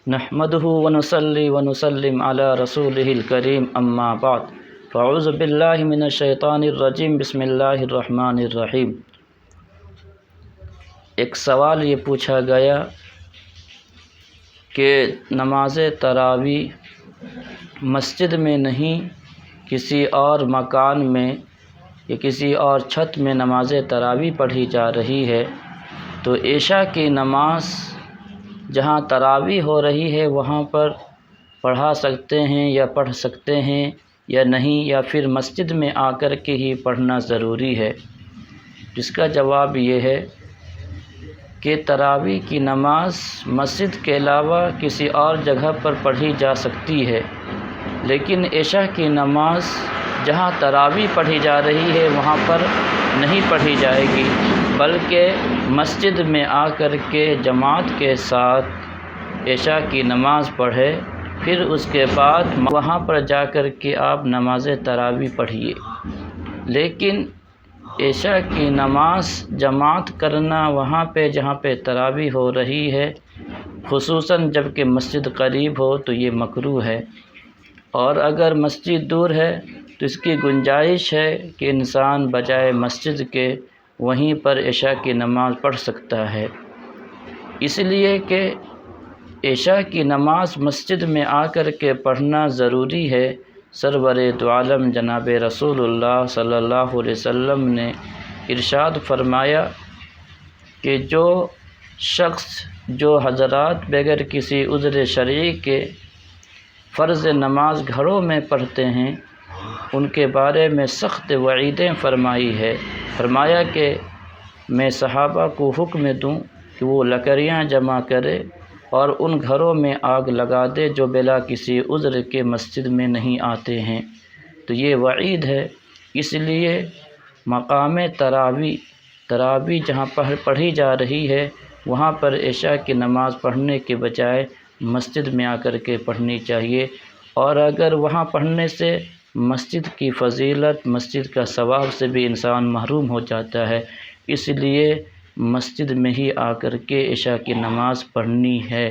نحمده ونصلي ونسلم على رسوله الكريم اما بعد فاعوذ باللہ من الشیطان الرجیم بسم اللہ الرحمن الرحیم۔ ایک سوال یہ پوچھا گیا کہ نماز تراویح مسجد میں نہیں کسی اور مکان میں یا کسی اور چھت میں نماز تراویح پڑھی جا رہی ہے تو عشاء کی نماز جہاں تراویح ہو رہی ہے وہاں پر پڑھا سکتے ہیں یا پڑھ سکتے ہیں یا نہیں، یا پھر مسجد میں آ کر کے ہی پڑھنا ضروری ہے؟ جس کا جواب یہ ہے کہ تراویح کی نماز مسجد کے علاوہ کسی اور جگہ پر پڑھی جا سکتی ہے، لیکن عشاء کی نماز جہاں تراویح پڑھی جا رہی ہے وہاں پر نہیں پڑھی جائے گی، بلکہ مسجد میں آ کر کے جماعت کے ساتھ عشاء کی نماز پڑھے، پھر اس کے بعد وہاں پر جا کر کے آپ نماز تراویح پڑھیے۔ لیکن عشاء کی نماز جماعت کرنا وہاں پہ جہاں پہ تراویح ہو رہی ہے، خصوصاً جب کہ مسجد قریب ہو تو یہ مکروہ ہے، اور اگر مسجد دور ہے تو اس کی گنجائش ہے کہ انسان بجائے مسجد کے وہیں پر عشاء کی نماز پڑھ سکتا ہے، اس لیے کہ عشاء کی نماز مسجد میں آ کر کے پڑھنا ضروری ہے۔ سرور دو عالم جناب رسول اللہ صلی اللہ علیہ وسلم نے ارشاد فرمایا کہ جو شخص جو حضرات بغیر کسی عذر شرعی کے فرض نماز گھروں میں پڑھتے ہیں ان کے بارے میں سخت وعیدیں فرمائی ہے۔ فرمایا کہ میں صحابہ کو حکم دوں کہ وہ لکڑیاں جمع کرے اور ان گھروں میں آگ لگا دے جو بلا کسی عذر کے مسجد میں نہیں آتے ہیں، تو یہ وعید ہے۔ اس لیے مقام تراویح جہاں پڑھی جا رہی ہے وہاں پر عشاء کی نماز پڑھنے کے بجائے مسجد میں آ کر کے پڑھنی چاہیے، اور اگر وہاں پڑھنے سے مسجد کی فضیلت، مسجد کا ثواب سے بھی انسان محروم ہو جاتا ہے، اس لیے مسجد میں ہی آ کر کے عشاء کی نماز پڑھنی ہے۔